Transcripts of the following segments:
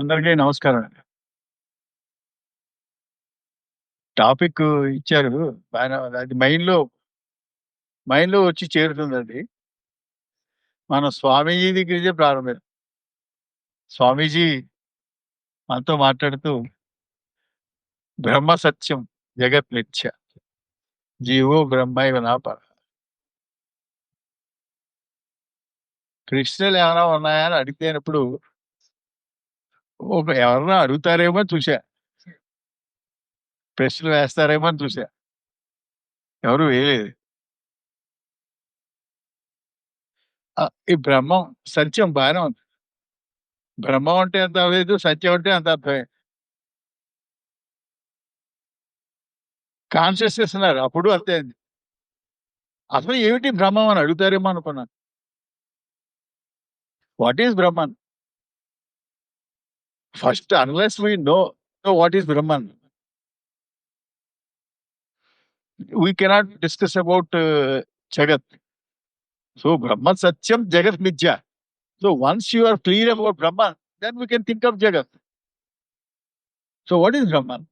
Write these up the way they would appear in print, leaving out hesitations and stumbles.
అందరికీ నమస్కారం అండి. టాపిక్ ఇచ్చారు. బాగానే ఉంది. అది మైండ్‌లో వచ్చి చేరుతుందండి. మనం స్వామీజీ దగ్గర నుంచే ప్రారంభిద్దాం. స్వామీజీ మనతో మాట్లాడుతూ బ్రహ్మ సత్యం, జగత్ మిథ్య, జీవో బ్రహ్మైవ నాపరః. ప్రశ్నలు ఏమైనా ఉన్నాయా అని అడిగినప్పుడు ఎవరైనా అడుగుతారేమో అని చూసా. ప్రశ్నలు వేస్తారేమో అని చూసా. ఎవరు వేయలేదు. ఈ బ్రహ్మం, సత్యం బాగానే ఉంది. బ్రహ్మం అంటే అంత లేదు, సత్యం అంటే అంత అర్థమే. కాన్షియస్‌నెస్ అన్నారు. అప్పుడు అంతే. అసలు ఏమిటి బ్రహ్మం అని అడుగుతారేమో అనుకున్నాను. What is Brahman? First unless we know what is Brahman, we cannot discuss about Jagat. So Brahman Satyam, Jagat Mithya. So once you are clear about Brahman, then we can think of Jagat. So what is Brahman?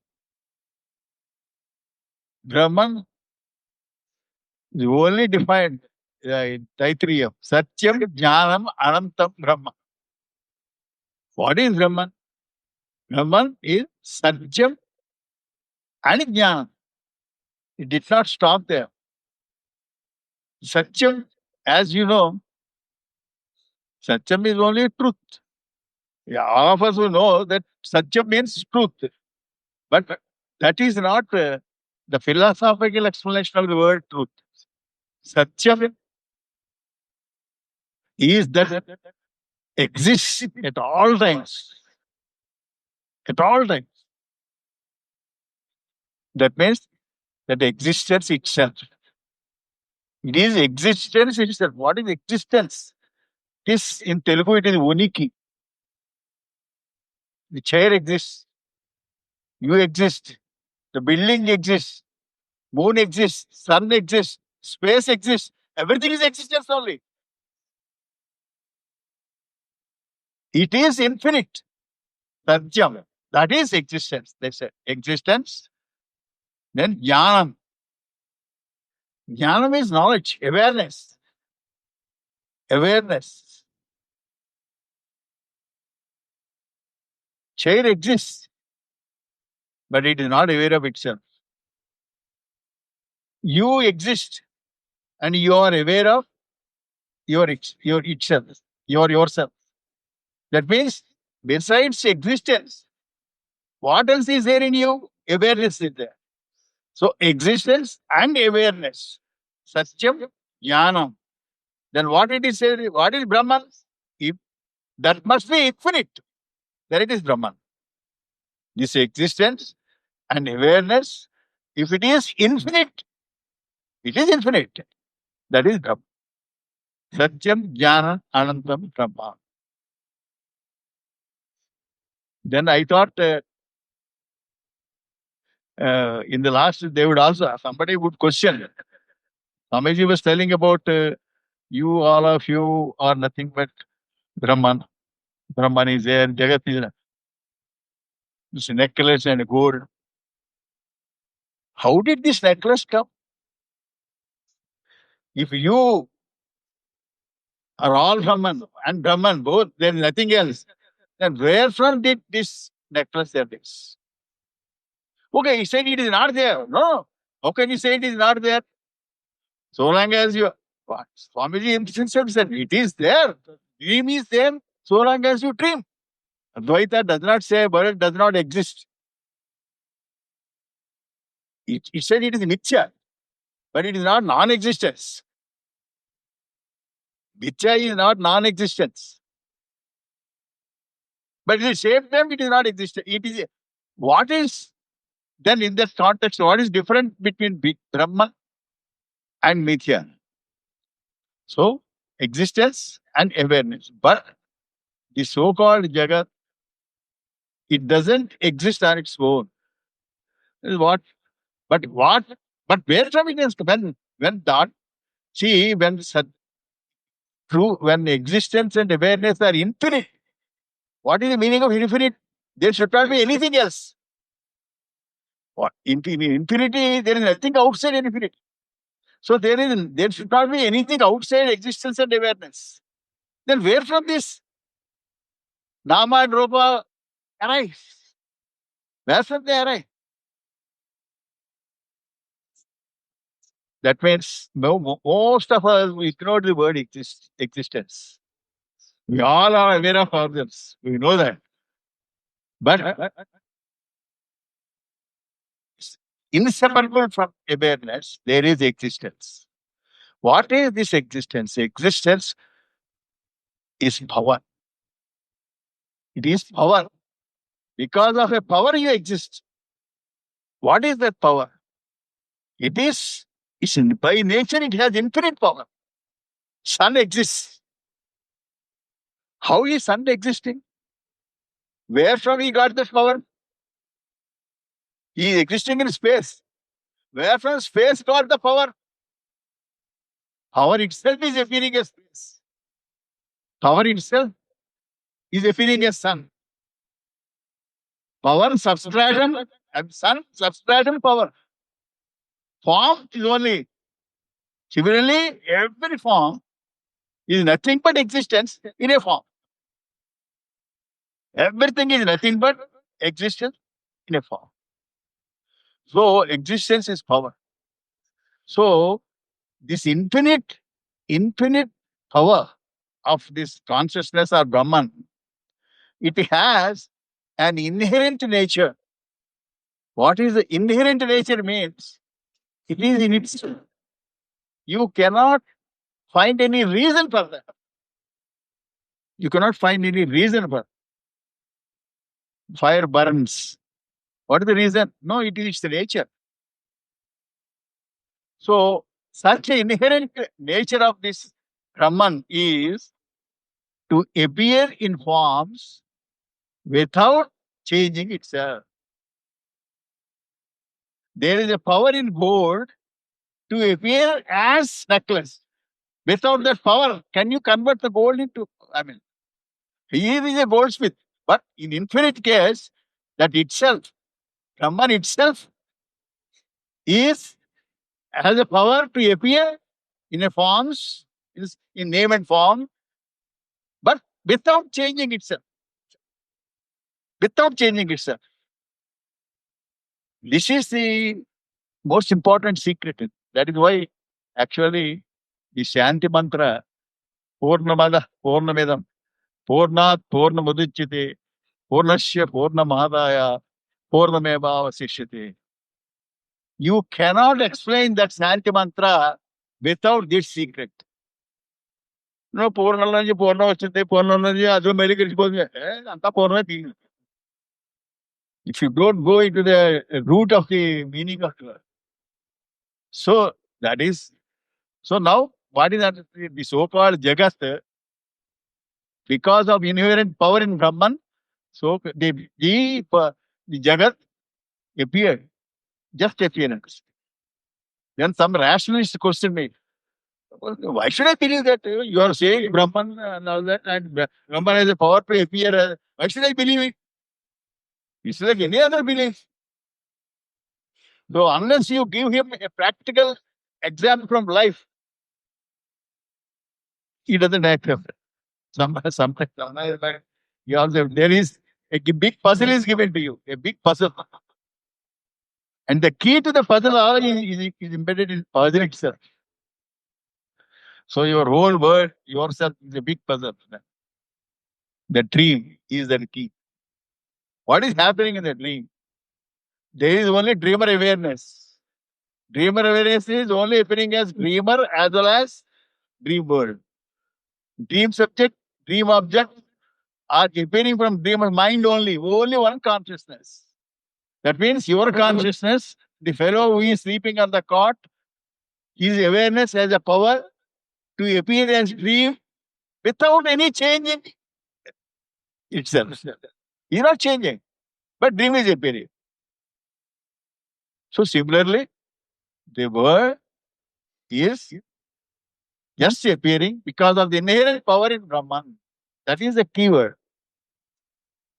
Brahman is only defined in Taittiriya. Satyam, Jnanam, Anantam, Brahma. What is Brahman? Brahman is Satyam and Jnanam. It did not stop there. Satyam, as you know, Satyam is only truth. Yeah, all of us will know that Satyam means truth. But that is not the philosophical explanation of the word truth. Satyam is that exists at all times. At all times. That means that existence itself. It is existence itself. What is existence? It is, in Telugu, it is uniki. The chair exists. You exist. The building exists. Moon exists. Sun exists. Space exists. Everything is existence only. It is infinite. Satyam. That is existence. They said existence. Then jnanam. Jnanam is knowledge, awareness. Awareness. Chair exists, but it is not aware of itself. You exist, and you are aware of your itself, yourself. That means, besides existence, what else is there in you? Awareness is there. So existence and awareness. Satyam, jnanam. Then what it is said? What is Brahman? If that must be infinite, then it is Brahman. This existence and awareness, if it is infinite, it is infinite. That is Brahman. Satyam, Jnana, Anantam, Brahma. Then I thought in the last, they would also, somebody would question. Swamiji was telling about you, all of you are nothing but Brahman. Brahman is there, Jagat is there. This necklace and gold. How did this necklace come? If you are all Brahman and Brahman both, there is nothing else. Then where from did this necklace there is? Okay, he said it is not there. No. How can you say it is not there? So long as you... What? Swamiji himself said, it is there. Dream is there so long as you dream. Advaita does not say bird does not exist. It said it is Mithya, but it is not non-existence. Mithya is not non-existence. But at the same time, it is not existence. It is... What is... Then in that context, what is different between Brahman and Mithya? So, existence and awareness. But the so-called Jagat, it doesn't exist on its own. This is what? But where from it is when that? See, when existence and awareness are infinite, What is the meaning of infinite? There should not be anything else. What in infinity? There is nothing outside infinity. So there should not be anything outside existence and awareness. Then where from this Nama and Rupa arise? Where from they arise? That means most of us we ignore the word existence. We all are aware of ourselves. We know that. But inseparable from awareness, there is existence. What is this existence? Existence is power. It is power. Because of a power, you exist. What is that power? It is, by nature, it has infinite power. Sun exists. How is sun existing? Where from he got this power? He is existing in space. Where from space got the power? Power itself is appearing as space. Power itself is appearing as sun. Power substratum and sun substratum power. Form is only. Similarly, every form is nothing but existence in a form. Everything is nothing but existence in a form. So existence is power. So this infinite power of this consciousness or Brahman, it has an inherent nature. What is the inherent nature means? It is in itself. You cannot find any reason for that. You cannot find any reason for fire burns. What is the reason? No, it is the nature. So, such an inherent nature of this Brahman is to appear in forms without changing itself. There is a power in gold to appear as necklace. Without that power, can you convert the gold into? I mean, he is a goldsmith, but in infinite case, that itself, Brahman itself, is has a power to appear in a forms, is in name and form, but without changing itself. Without changing itself. This is the most important secret. That is why actually the Shanti mantra, Purnamada, Purnamidam, Purnat, Purnamudichite, Purnasya, Purnamadaya, Purnameva Vasishyate. You cannot explain that Shanti mantra without this secret. No, Purnalaji, Purnavachite, Purnalaji, Adu Medicare, Anta Purnati. If you don't go into the root of the meaning of the so that is so now what is that the so-called Jagat because of inherent power in Brahman, so the Jagat appeared, just appearance. Then some rationalist question me, "Well, why should I believe that? You are saying Brahman and all that, and Brahman has a power to appear. Why should I believe it? It's like any other belief. So unless you give him a practical example from life, he doesn't accept. Sometimes you also, there is a big puzzle is given to you, a big puzzle. And the key to the puzzle all is embedded in puzzle itself. So your whole world, yourself is a big puzzle. The dream is the key. What is happening in the dream? There is only dreamer awareness. Dreamer awareness is only appearing as dreamer as well as dream world. Dream subject, dream object are appearing from dreamer mind only one consciousness. That means your consciousness, the fellow who is sleeping on the cot, his awareness has a power to appear as dream without any change in itself. He's not changing, but dream is appearing. So similarly, the word is just appearing because of the inherent power in Brahman. That is the key word.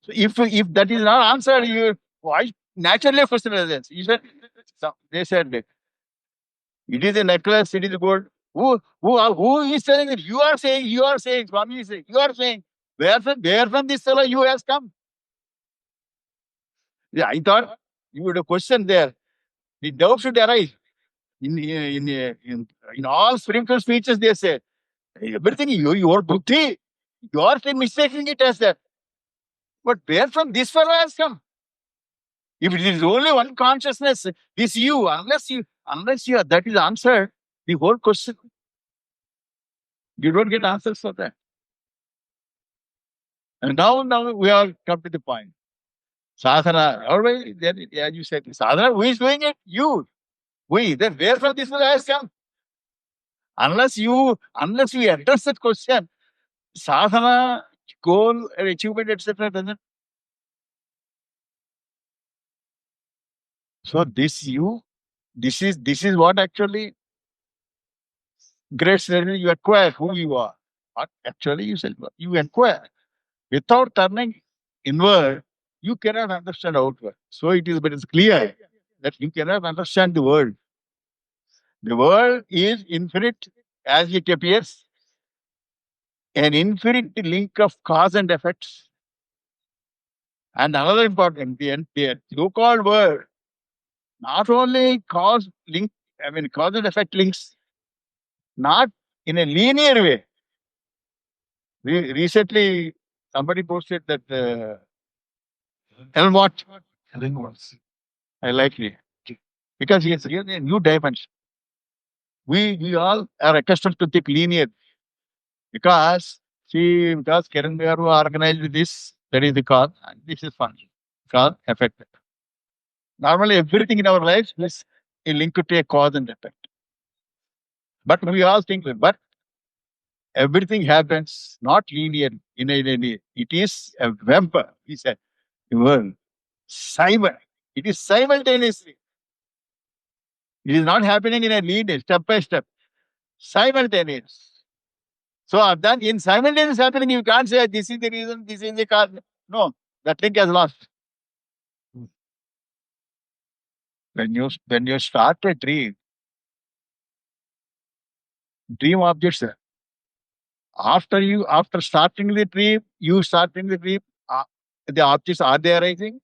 So if that is not answered, you why naturally a question arises. You said they said it is a necklace, it is gold. Who is telling it? You are saying, Swami is saying, you are saying. Where from this fellow you has come? Yeah, I thought you would have questioned there. The doubt should arise. In all spiritual speeches, they say everything your buddhi, you are still mistaking it as that. But where from this fellow has come? If it is only one consciousness, this you, unless you that is answered, the whole question, you don't get answers for that. And now we are come to the point. Sadhana, always then as you said, sadhana, who is doing it? You. We. Then where from this fellow has come? Unless you address that question, sadhana, goal, and achievement, etc. doesn't. So this is what actually great certainty you acquire who you are. What actually you acquire. Without turning inward, you cannot understand outward. So but it's clear that you cannot understand the world. The world is infinite as it appears, an infinite link of cause and effects. And another important, the so-called world, not only cause and effect links, not in a linear way. Recently, somebody posted that Helmut, I like it because he has given a new dimension. We all are accustomed to think linear because Kiran Garu organized this, that is the cause, and this is fun. Cause, effect. Normally, everything in our lives is a link to a cause and effect. But we all think, but everything happens not linear it is a web, he said, the world. It is simultaneously. It is not happening in a linear, step by step, simultaneous. So then in simultaneous happening, you can't say this is the reason, this is the cause. No, that link has lost. When you start a dream objects, after starting the dream, uh, the objects are they arising?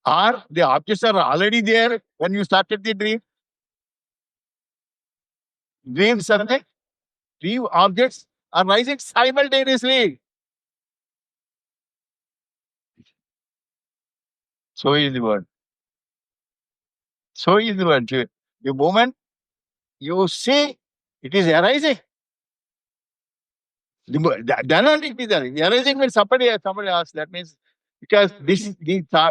Or the objects are already there when you started the dream? Dream subject, dream objects are rising simultaneously. So is the word. So is the word. The moment you see it is arising, then only it is arising. Arising means somebody else. That means because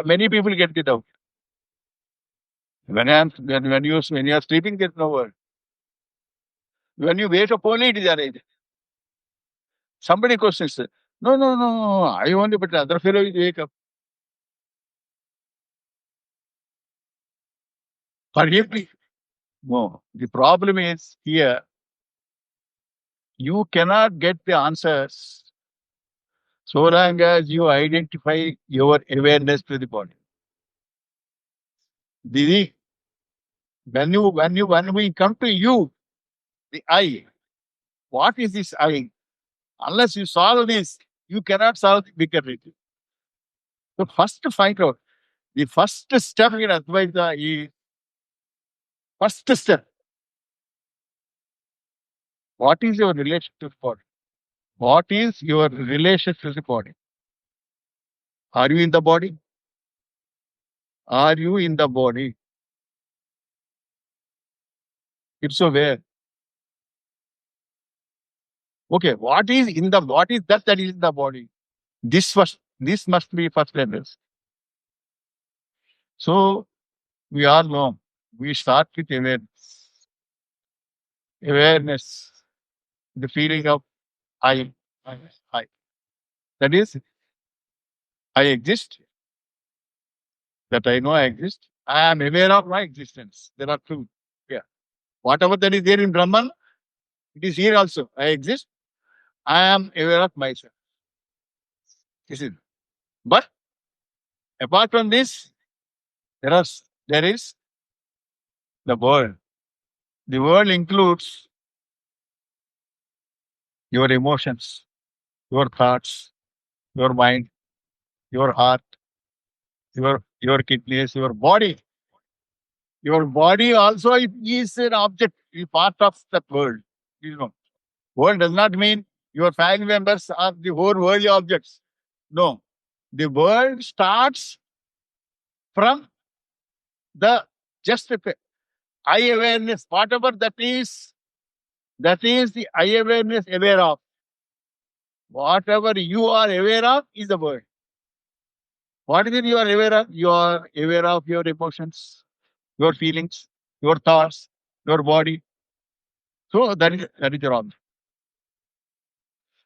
many people get it out. When you are sleeping, there's no word. When you wake up only, it is arising. Somebody questions it. No, no, no, no. I only, but the other fellow is wake up. For him, no. The problem is here, you cannot get the answers so long as you identify your awareness to the body. The, when we come to you, the I, what is this I? Unless you solve this, you cannot solve the bigger reality. So first to find out, the first step in Advaita is, first step, what is your relation to the body? What is your relation to the body? Are you in the body? Are you in the body? If so, where? Okay, what is that is in the body? This must be first letters. So we all know. We start with awareness. Awareness, the feeling of I, I, I. That is, I exist. That I know I exist. I am aware of my existence. There are two. Yeah. Whatever that is there in Brahman, it is here also. I exist. I am aware of myself. This is, but apart from this, there is the world. The world includes your emotions, your thoughts, your mind, your heart, your kidneys, your body. Your body also is an object, is part of that world. You know, world does not mean your family members are the whole worldly objects. No, the world starts from the just eye awareness, whatever that is the eye awareness aware of. Whatever you are aware of is the world. What is it you are aware of? You are aware of your emotions, your feelings, your thoughts, your body. So that is your object.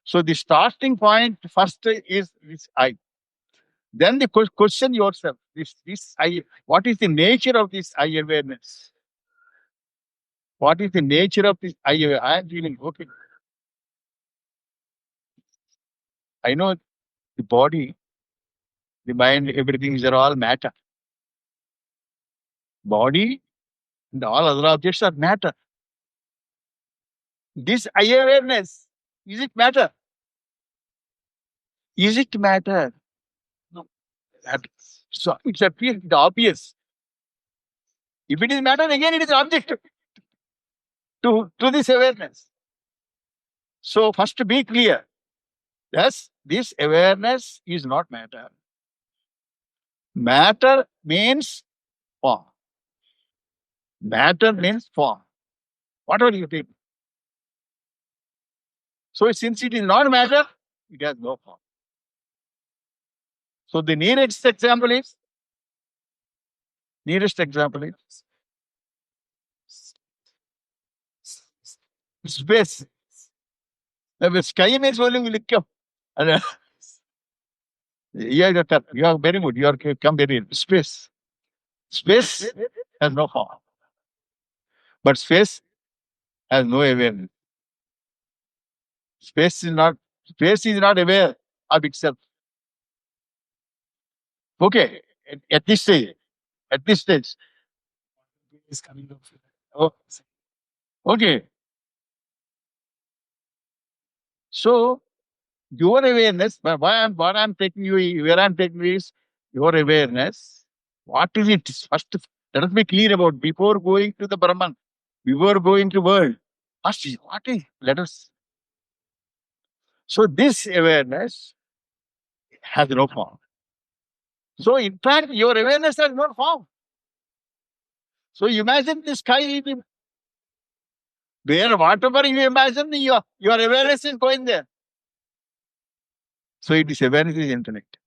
So the starting point first is this I. Then the question yourself: this I. What is the nature of this I awareness? What is the nature of this I? I am feeling okay. I know the body, the mind, everything is all matter. Body and all other objects are matter. This I awareness, is it matter? Is it matter? No. So it's obvious. If it is matter, again it is object to this awareness. So first to be clear. Yes, this awareness is not matter. Matter means form. Matter means form. Whatever you think. So since it is not matter, it has no form. So the nearest example is space. The sky means only will come. And, yeah, you are very good. You are come very in. Space. Space has no form. But space has no awareness. Space is not aware of itself. Okay. At this stage. At this stage. Is coming up. Oh, okay. So your awareness, what I'm taking you, where I'm taking you is your awareness. What is it? First, let us be clear about before going to the Brahman, before going to world. First, what is? Let us. So this awareness has no form. So in fact, your awareness has no form. So imagine the sky, where whatever you imagine, your awareness is going there. So it is awareness is intellect.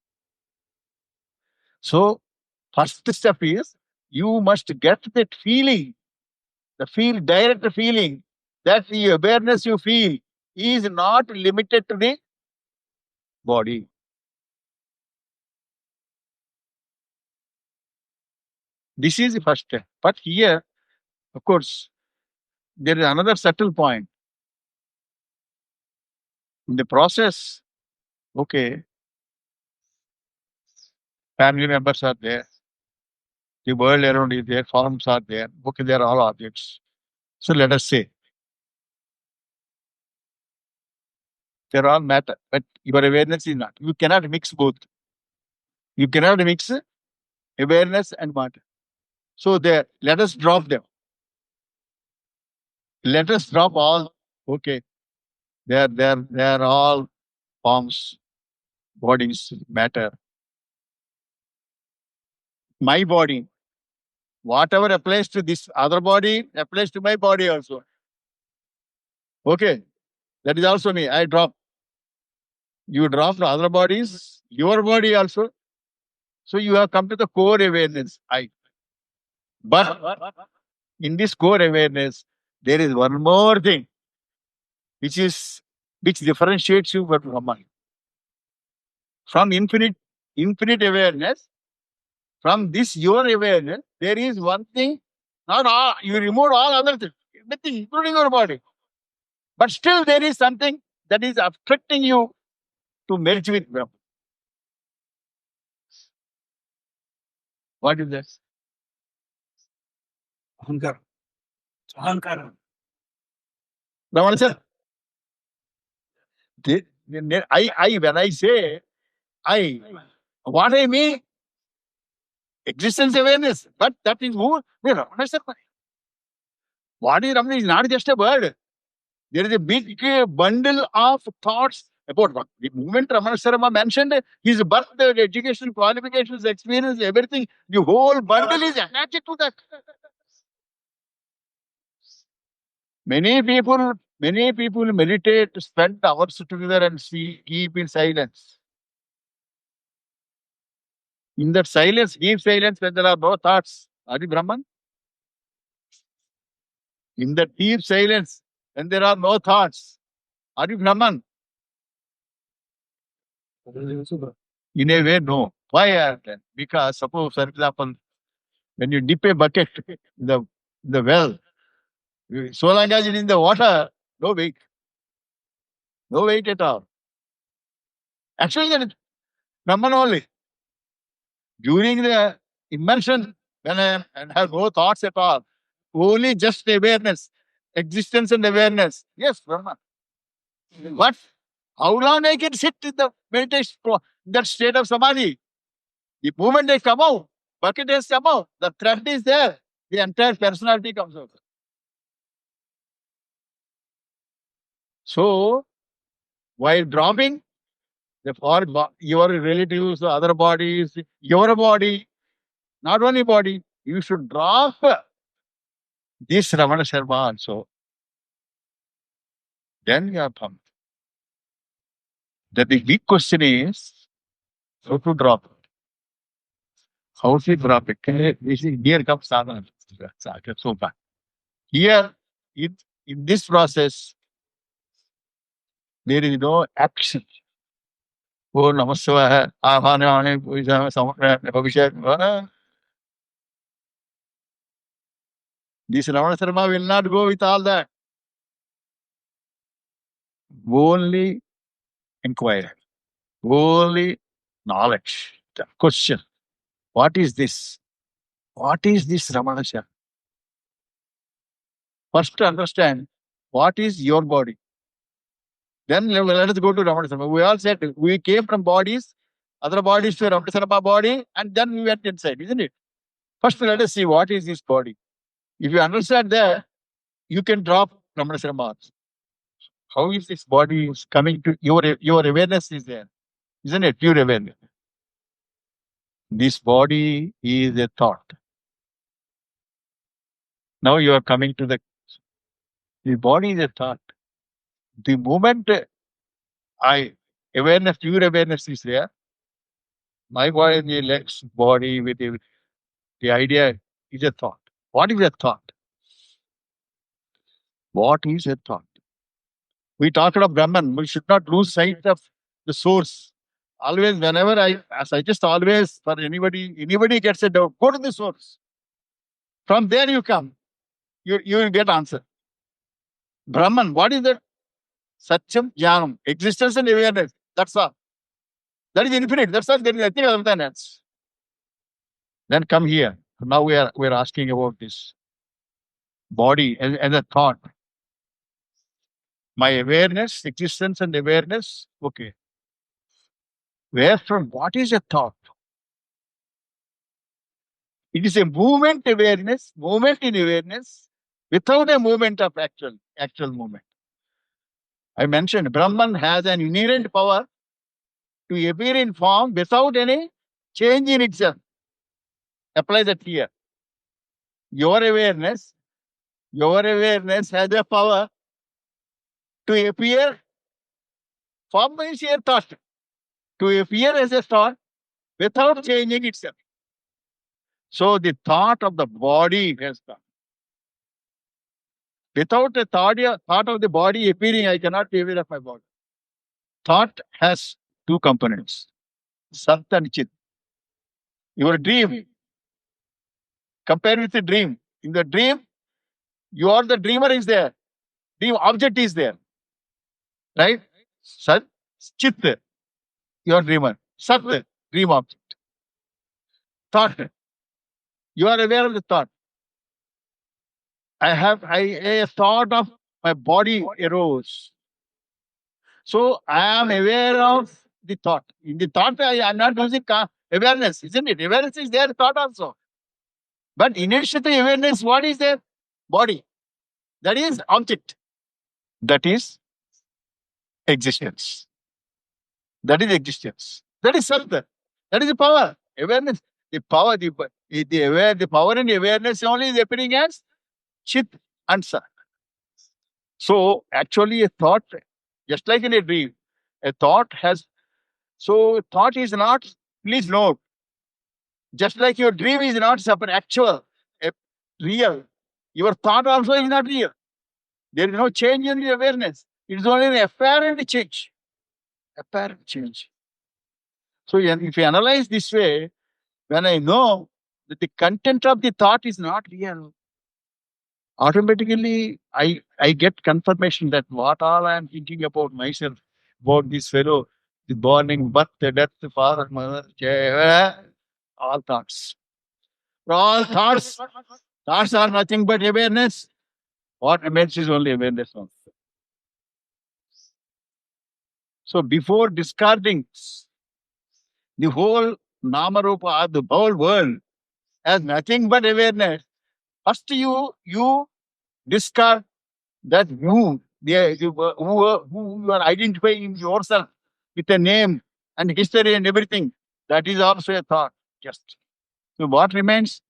So first step is you must get that feeling, direct feeling that the awareness you feel is not limited to the body. This is the first step. But here, of course, there is another subtle point. In the process, okay, family members are there, the world around is there, forms are there, okay, they are all objects. So let us say they're all matter, but your awareness is not. You cannot mix both. You cannot mix awareness and matter. So there, let us drop them. Let us drop all. Okay, they are all forms, bodies, matter. My body, whatever applies to this other body applies to my body also. Okay, that is also me. I drop. You drop the other bodies, your body also. So you have come to the core awareness. But in this core awareness, there is one more thing, which differentiates you from Brahman. From infinite awareness, from this your awareness, there is one thing, not all, you remove all other things, everything, including your body. But still there is something that is obstructing you to merge with Brahman. What is that? Ahankar. Ahankar. Ramana sir, when I say I, what I mean, existence awareness, but that is who? Ramana Sarma. What is Ramana is not just a word. There is a big bundle of thoughts about what the moment Ramana Sarma mentioned, his birth, education, qualifications, experience, everything. The whole bundle is attached to that. Many people meditate, spend hours together and keep in silence. In that silence, deep silence, when there are no thoughts, are you Brahman? In the deep silence, when there are no thoughts, are you Brahman? In a way, no. Why are that? Because suppose, for example, when you dip a bucket in the well, so long as it is in the water, no weight. No weight at all. Actually, that is Brahman only. During the immersion, when I have no thoughts at all, only just awareness, existence and awareness. Yes, Brahman. What? How long I can sit in the meditation, that state of samadhi? The moment they come out, bucket has come out, the thread is there, the entire personality comes out. So, while dropping your relatives, other bodies, your body, not only body, you should drop this Ramana Sarma also. Then you are pumped. The big question is how to drop it. How to drop it? Here comes sadhana. So far. Here, in this process, there is no action. Oh, Namaskaram, Ahane, Abhishek. This Ramana Sarma will not go with all that. Only inquiry, only knowledge. The question: what is this? What is this Ramana Sarma? First, understand what is your body. Then let us go to Ramana Sarma. We all said we came from bodies, other bodies to Ramana Sarma body, and then we went inside, isn't it? First, let us see what is this body. If you understand that, you can drop Ramana Sarma. How is this body is coming to your awareness is there, isn't it? Pure awareness. This body is a thought. Now you are coming to the body is a thought. The moment I awareness, pure awareness is there, my body, the legs, body with the idea is a thought. What is a thought? What is a thought? We talked of Brahman. We should not lose sight of the source. Always, whenever I suggest always for anybody gets a doubt, go to the source. From there you come. You will get answer. Brahman, what is that? Satyam, Jnanam, existence and awareness. That's all. That is infinite. That's all. There is nothing other than that. Then come here. Now we are asking about this body as a thought. My awareness, existence and awareness. Okay. Where from? What is a thought? It is a movement awareness, movement in awareness, without a movement of actual movement. I mentioned Brahman has an inherent power to appear in form without any change in itself. Apply that here. Your awareness has a power to appear, form is a thought, to appear as a thought without changing itself. So the thought of the body has come. Without a thought of the body appearing, I cannot be aware of my body. Thought has two components, Sat and Chit. Your dream, compare with the dream. In the dream, you are the dreamer is there. Dream object is there. Right? Sat, Chit, you are dreamer. Sat, dream object. Thought. You are aware of the thought. A thought of my body arose. So I am aware of the thought. In the thought, I am not losing awareness, isn't it? Awareness is there, thought also. But in addition to awareness, what is there? Body. That is object. That is existence. That is existence. That is Sattva. That is the power. Awareness. The power, the power and awareness only is appearing as Chit and Sat. So actually a thought, just like in a dream, a thought has, so thought is not, please note, just like your dream is not separate, actual, a, real, your thought also is not real. There is no change in the awareness. It is only an apparent change. Apparent change. So if you analyze this way, when I know that the content of the thought is not real, automatically I get confirmation that what all I am thinking about myself, about this fellow, the burning, birth, the death, the father, mother, all thoughts. All thoughts. Thoughts are nothing but awareness. What remains is only awareness. So before discarding the whole Namarupa, the whole world as nothing but awareness, first you discard that who you are identifying yourself with a name and history and everything. That is also a thought. Just so what remains?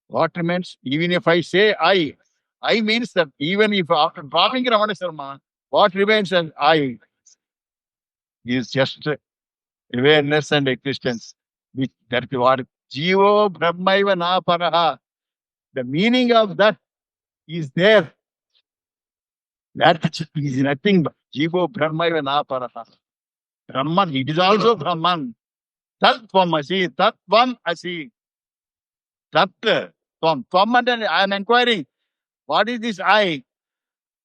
What remains? Even if I say I means that even if after dropping Ramana Sarma, what remains as I is just awareness and existence. Which that is what Jivo Brahmaiva na paraha. The meaning of that is there. That is nothing but Jivo Brahmaiva na paraha. Brahman, it is also Brahman. Tat Tvam Asi, Tat Tvam Asi. Tat Tvam. Tvam, and I am inquiring, what is this I?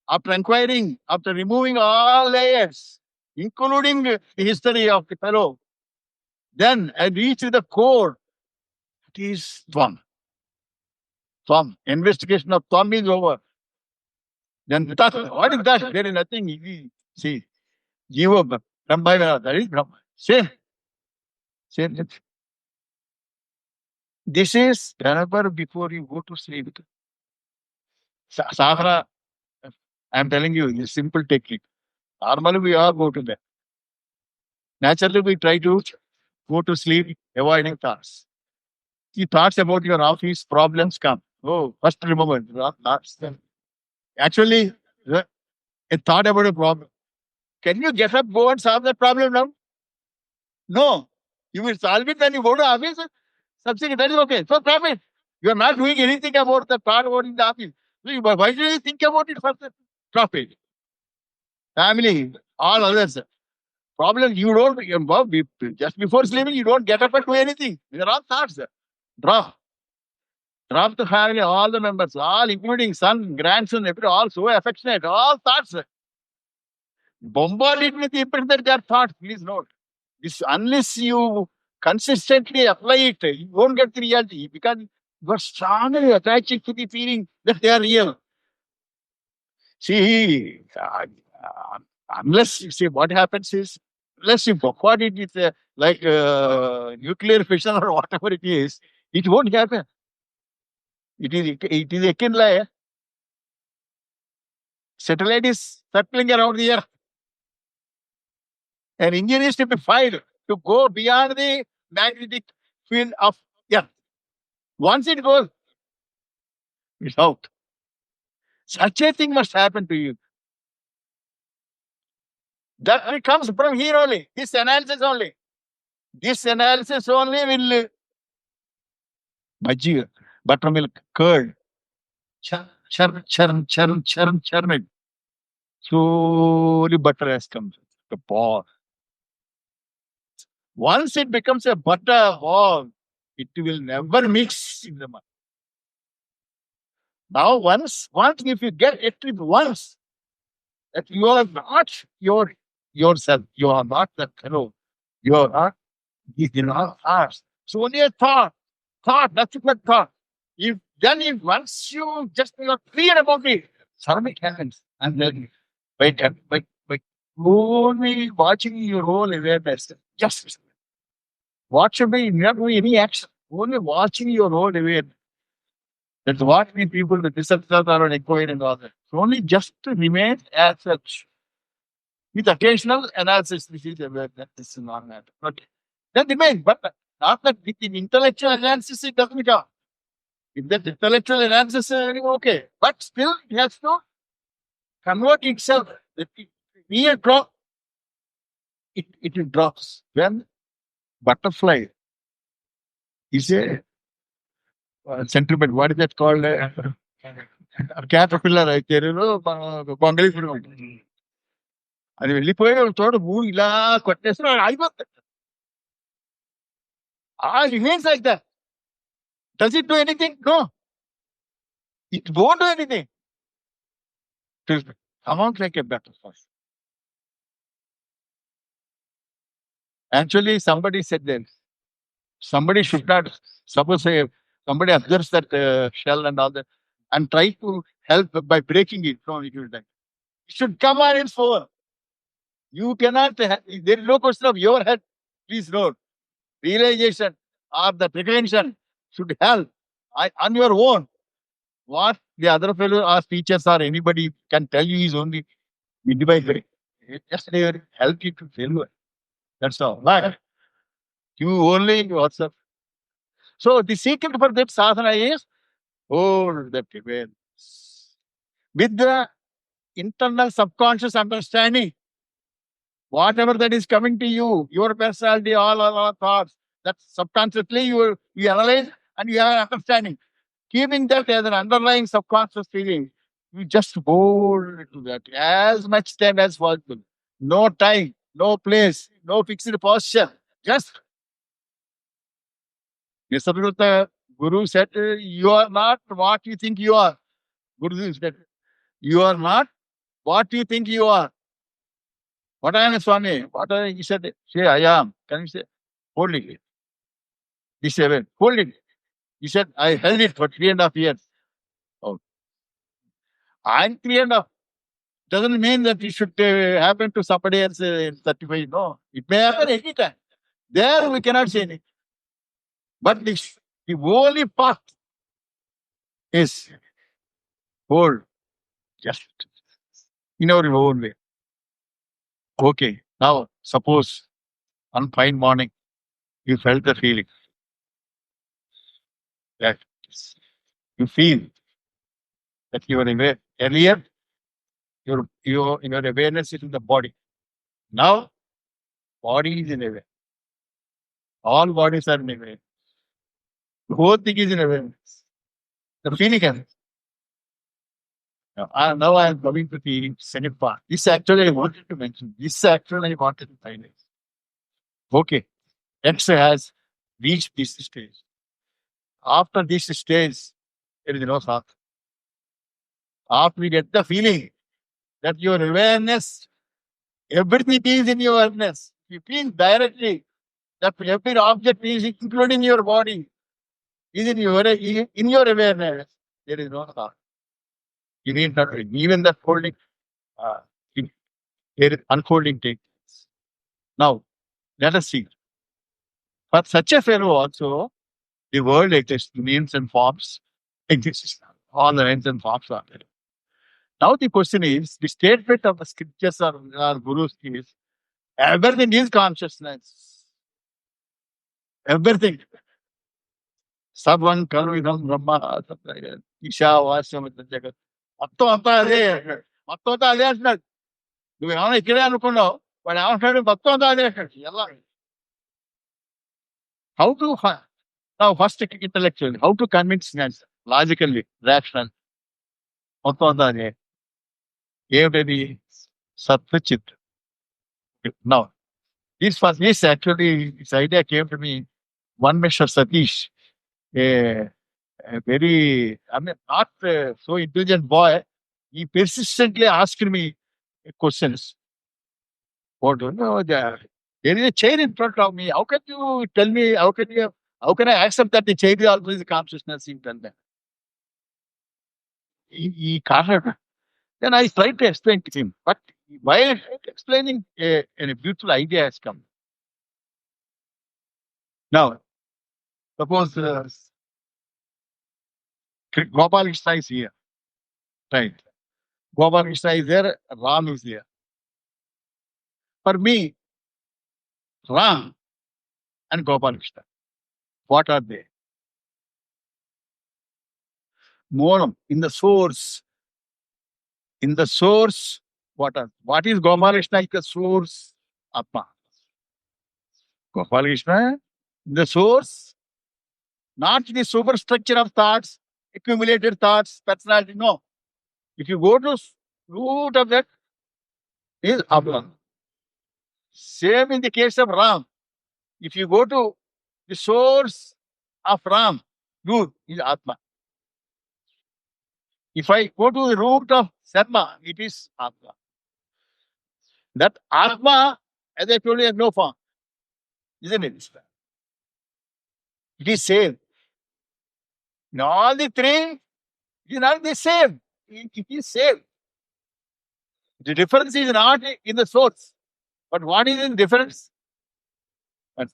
After inquiring, after removing all layers, including the history of the fellow, then I reach the core. It is Tvam. Tvam. Investigation of Tvam is over. Then Tat, what is that? There is nothing. See, Jiva Brahma, that is Brahma. Same. Same. This is whenever before you go to sleep. Sadhana, I am telling you, it's simple technique. Normally, we all go to that. Naturally, we try to go to sleep, avoiding thoughts. The thoughts about your office problems come. Oh, first remember, thoughts. Actually, a thought about a problem. Can you get up, go and solve that problem now? No. You will solve it when you go to office. Something that is okay. So, profit. You are not doing anything about the thought about in the office. So why do you think about it first? Profit. Family, all others. Problem, you don't, just before sleeping, you don't get up and do anything. These are all thoughts. Drop. Drop the family, all the members, all including son, grandson, all so affectionate, all thoughts. Bombarded with their thoughts, please note. This, unless you consistently apply it, you won't get the reality because you are strongly attached to the feeling that they are real. See, unless you see what happens is, unless you bombard it with like nuclear fission or whatever it is, it won't happen. It is akin like satellite is circling around the earth. An engine is to be fired to go beyond the magnetic field of earth. Once it goes, it's out. Such a thing must happen to you. That comes from here only. This analysis only. This analysis only will bhaji, buttermilk, curd, churn, churn, churn, churn, churn, churn it. Slowly butter has come. The ball. Once it becomes a butter ball, it will never mix in the mouth. Now, once if you get it with once, that you are not yourself, you are not that fellow, you are not, these are ours. It's only a thought. thought, nothing but thought. If once you just are clear about it, something happens. And then by only watching your own awareness, just watch away, not doing any action, only watching your own awareness. That's what we people, the disciples are required and all that. So only just to remain as such with occasional analysis, which is aware that this is not matter. Okay. That remains, but not that with the intellectual analysis it doesn't come. If that intellectual analysis is okay, but still it has to convert itself. That mere drop, it drops. When butterfly is a centipede, what is that called? Caterpillar, I tell you, Bengali food. అది వెళ్ళిపోయి ఒక చోట ఊరు ఇలా కొట్టేస్తున్నా అయిపోతుంది. Remains like that. Does it do anything? No. It won't do anything. It will come out like a butterfly. Actually, somebody said that somebody should not, suppose somebody observes that shell and all that and try to help by breaking it. No, it will die. It should come on its own. You cannot, there is no question of your head. Please note, realization or the prevention should help on your own. What the other fellow or teachers or anybody can tell you is only midwifery. Just help you to tell you. That's all. But you only yourself. So the secret for that sadhana is hold that awareness. With the internal subconscious understanding, whatever that is coming to you, your personality, all thoughts, that subconsciously you analyze and you have an understanding. Keeping that as an underlying subconscious feeling, you just hold to that as much time as possible. No time, no place, no fixed posture. Just Nisargata Guru said, you are not what you think you are. Guru said, you are not what you think you are. What I am, Swami? What I, he said, say, I am. Can you say, hold it? He said, hold it. He said, I held it for 3.5 years. Oh, I'm 3.5. Doesn't mean that it should happen to somebody else in 35. No, it may happen anytime. There we cannot say anything. But the only path is hold just in our own way. Okay, now suppose on fine morning you felt the feeling that you feel that you are aware. Earlier, your awareness is in the body. Now, body is in aware. All bodies are in aware. The whole thing is in awareness. The feeling happens. Now I am coming to the second part. This actually I wanted to mention. This actually I wanted to highlight. Okay, X has reached this stage. After this stage, there is no thought. After we get the feeling that your awareness, everything is in your awareness. You feel directly that every object is including your body, is in your awareness. There is no thought. You need not even that holding. There is unfolding takes. Now, let us see. For such a fellow also, the world exists, names and forms exist. All the names and forms are there. Now the question is, the statement of the scriptures or gurus is, everything is consciousness. Everything. Sarvam Karvidam Brahma Isha Vasam Jagat. మొత్తం అంతా అదే మొత్తం అంతా అదే అంటున్నాడు. నువ్వేమన్నా ఇక్కడే అనుకున్నావు, వాడు ఏమంటాడు మొత్తం అంతా అదే అంటాడు. ఎలా how to now first intellectually, how to convince logically, rational. మొత్తం అంతా అదే ఏమిటది సత్వచిత్. Now this actually this idea came to me one Mr. Satish, a very, I mean, not so intelligent boy. He persistently asked me questions. What do you know? There is a chair in front of me. How can you tell me? How can you How can I accept that the chair is also is consciousness in turn? He can't. Then I tried to explain to him, but while explaining, a beautiful idea has come. Now, suppose Gopal Krishna is here, right? Gopal Krishna is there, Ram is there. For me, Ram and Gopal Krishna, what are they? Moolam, in the source. In the source, what is Gopal Krishna? Is the source, Atma. Gopal Krishna, the source, not the superstructure of thoughts, accumulated thoughts, personality. No. If you go to root of that, is Atma. Same in the case of Ram. If you go to the source of Ram, root is Atma. If I go to the root of Sarma, it is Atma. That Atma, as I told you, has no form, isn't it? It is same. In all the three, it is not the same. It is same. The difference is not in the source. But what is the difference? But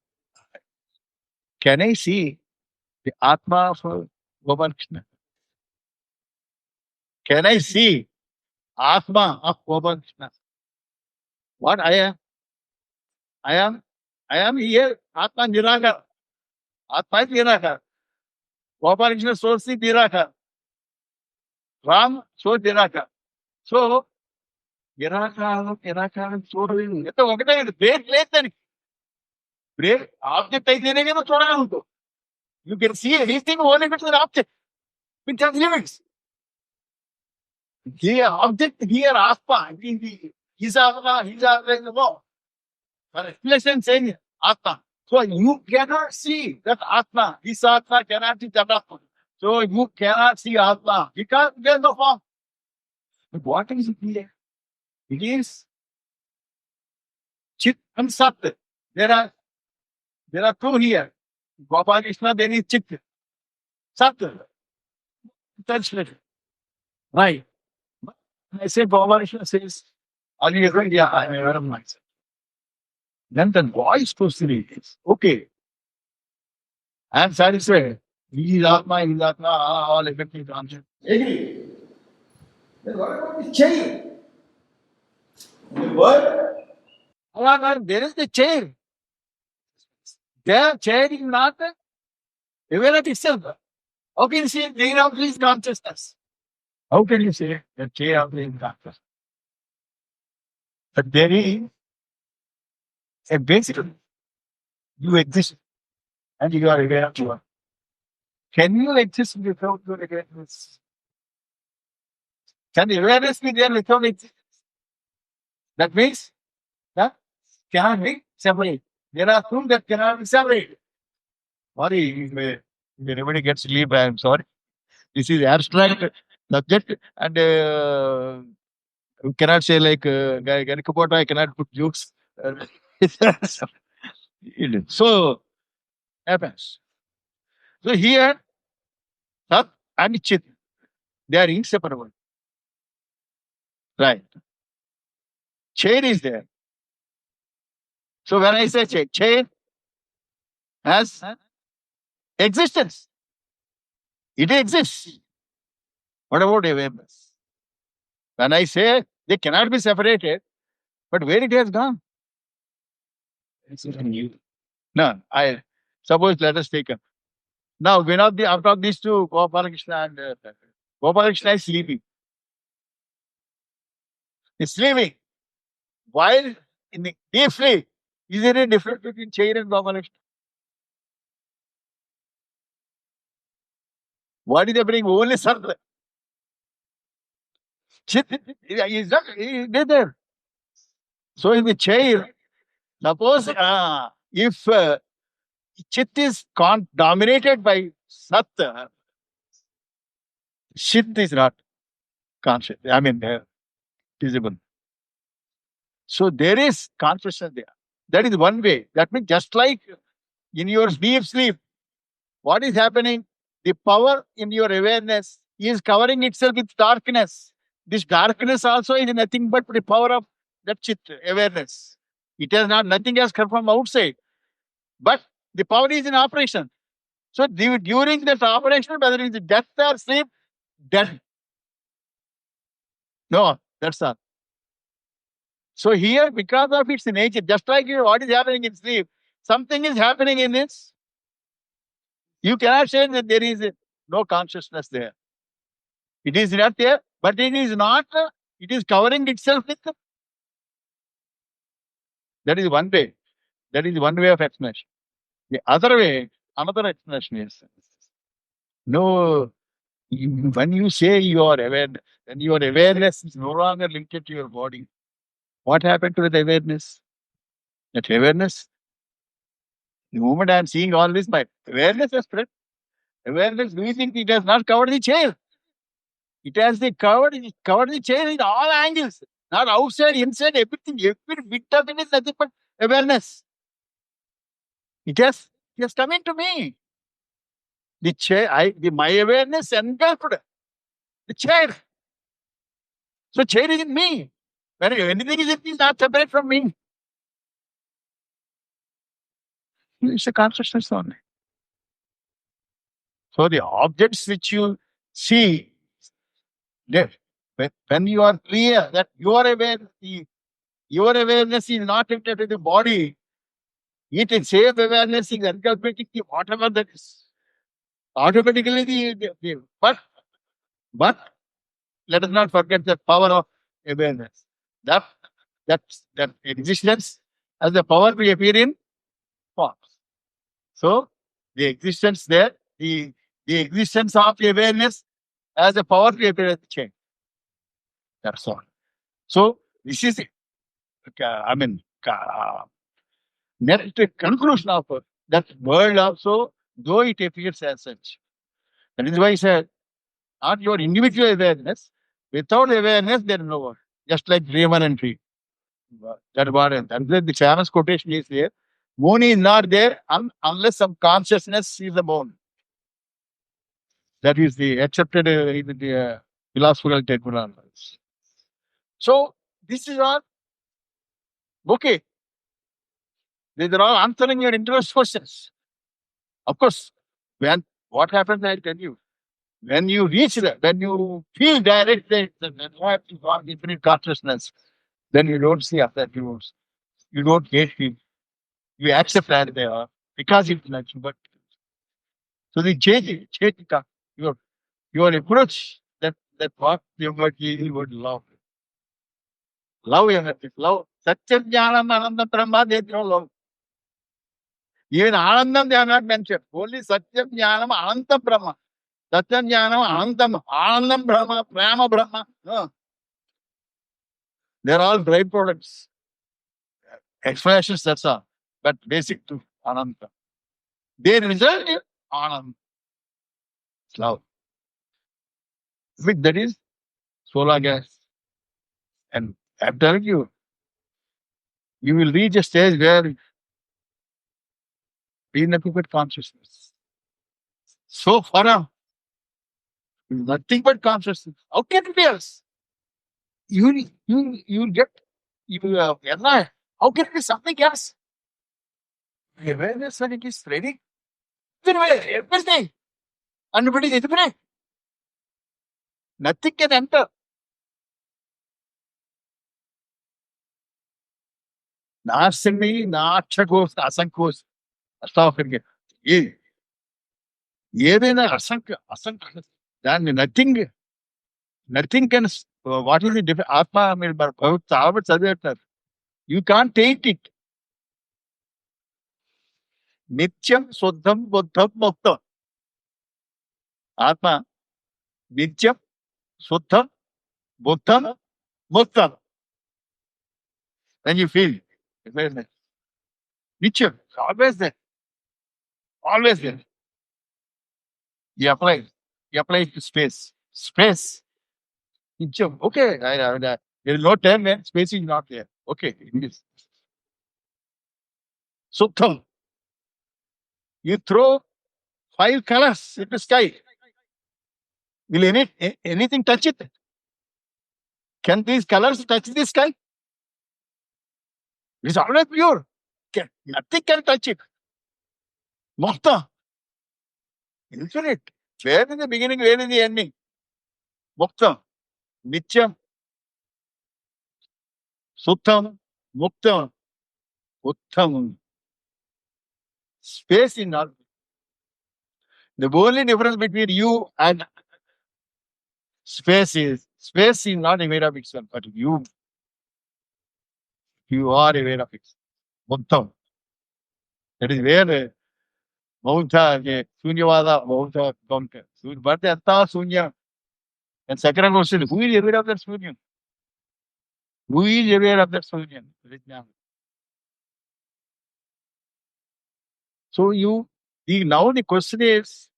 can I see the Atma of Gopal Krishna? Can I see Atma of Gopal Krishna? What I am? I am here. Atma Nirakar. Atma is Nirakar. Gopal Krishna source is Nirakar. Ram source Nirakar. So, Nirakar, source. Break then. Break. Object I देने के तो छोड़ा उनको. You can see anything only with an object. Which has limits. The object here, Atma, his Atma, no. For explanation saying Atma. So you cannot see that Atma. This Atma cannot see that Atma. So you cannot see Atma because there is no form. But what is it here? It is Chit and Sat. There are two here. Gopal Krishna, then is Chit. Sat. Translation. Right. I say Gopal Krishna says, are you agreed? Yeah, I am aware of myself. Then the voice question is, okay, I am satisfied. He is Atma, all effective answer. Agree. Then what about the chair? The word? However, there is the chair. The chair is not aware of itself. How can you say chair of his consciousness? How can you say the chair of his consciousness? But there is a basic, you exist and you are aware of your. Can you exist without your awareness? Can awareness be there without existence? That means that cannot be separate. There are things that cannot be separated. Sorry, if anybody gets sleep, I am sorry. This is abstract subject and you cannot say like Ganikapota, I cannot put jokes. So happens. So here, Sat and Chit, they are inseparable. Right. Chain is there. So when I say chain has existence, it exists. What about awareness? When I say they cannot be separated, but where it has gone? It's in you. No, I suppose let us take up. Now, when out of these two, Gopal Krishna and Gopal Krishna is sleeping. He's sleeping. While in the deep sleep, is there a difference between chain and Gopal Krishna? What is happening? Only Sarva. Chit is not there. So in the chair, suppose if Chit is dominated by Sat, Chit is not conscious. I mean, visible. So there is consciousness there. That is one way. That means just like in your deep sleep, What is happening? The power in your awareness is covering itself with darkness. This darkness also is nothing but the power of that chit awareness. It has not nothing has come from outside, but the power is in operation. So during that operation, whether it is death or sleep, death. No, that's all. So here, because of its nature, just like what is happening in sleep, something is happening in this. You cannot say that there is no consciousness there. It is not there, but it is not. It is covering itself with. That is one way. That is one way of explanation. The other way, another explanation is no. When you say you are aware, then your awareness is no longer linked to your body. What happened to the awareness? That awareness, the moment I am seeing all this, my awareness has spread. Awareness, do you think it has not covered the chair? It has covered the chair in all angles. Not outside, inside, everything, every bit of it is nothing but awareness. It has come into me. The chair, my awareness engulfed the chair. So chair is in me. When anything is in me, is not separate from me. It's a consciousness only. So the objects which you see, when you are clear that your awareness is not limited to the body, it is same awareness is engulfing whatever that is. Automatically, but let us not forget the power of awareness. That that existence has the power to appear in forms. So the existence there, the existence of awareness has the power to appear as the change. That's all. So this is, I mean, net conclusion of that world also, though it appears as such. That is why I said, not your individual awareness. Without awareness, there is no world. Just like dreamer and tree. That what the famous quotation is there. Moon is not there unless some consciousness sees the moon. That is the accepted philosophical terminology. So this is all okay. These are all answering your interest questions. Of course, when what happens, I'll tell you. When you reach that, when you feel directly that you have to God infinite consciousness, then you don't see other views. You don't hate him. You accept that they are because it's natural. But so the change your your approach that what you would love. Love energy. Love. Satyam Jnanam Ananda Brahma, they don't love. Even Anandam they are not mentioned. Only Satyam Jnanam Ananta Brahma. Satyam Jnanam Anantam Anandam Brahma, Prama Brahma. No. They're all byproducts. Explanations, that's all. But basic to Ananta. They result in Anand. It's love. Which that is solar gas. And I'm telling you, you will reach a stage where be nothing but consciousness. So far off, nothing but consciousness. How can it be else? You get enlightened. How can it be something else? Awareness when it is ready, everywhere, everything. Everybody is different. Nothing can enter. నాశమి నాక్షకోస్ అసంకోస్ అష్టాఫిర్గే ఏ ఏదైనా అసంఖ్య దాన్ని nothing can what is the ఆత్మ మీరు చాలా చదివేస్తారు you can take it నిత్యం శుద్ధం బుద్ధం ముక్తం ఆత్మ నిత్యం శుద్ధం బుద్ధం ముక్తం when you feel awareness నిత్యం always there always there you apply it to space నిత్యం okay there is no time when space is not there okay it is శుద్ధం you throw 5 colors in the sky. Will anything touch it? Can these colors touch the sky? It's always pure. Nothing can touch it. Mokta. Infinite. Where is the beginning? Where is the ending? Mokta. Nityam. Suttam. Muktam. Uttam. Space is not. The only difference between you and space is not aware of itself, but you are aware of it. Muktam. That is where Bauta, Sunyavada, Bauta, Conquer. But the Atta Sunya. And second question, who is aware of that Sunya? Who is aware of that Sunya? So now the question is,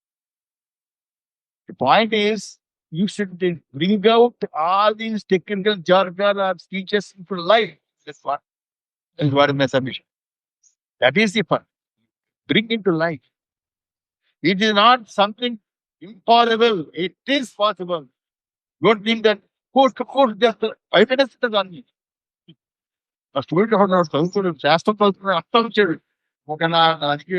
the point is, you should bring out all these technical jargon or speeches into life. That's what is my submission. That is the point. Bring into life. It is not something impossible. It is possible. Don't think that, just 5 minutes is on me. A student చదువుకుని శాస్త్రం చదువుకుని అర్థం వచ్చాడు ఒక దానికి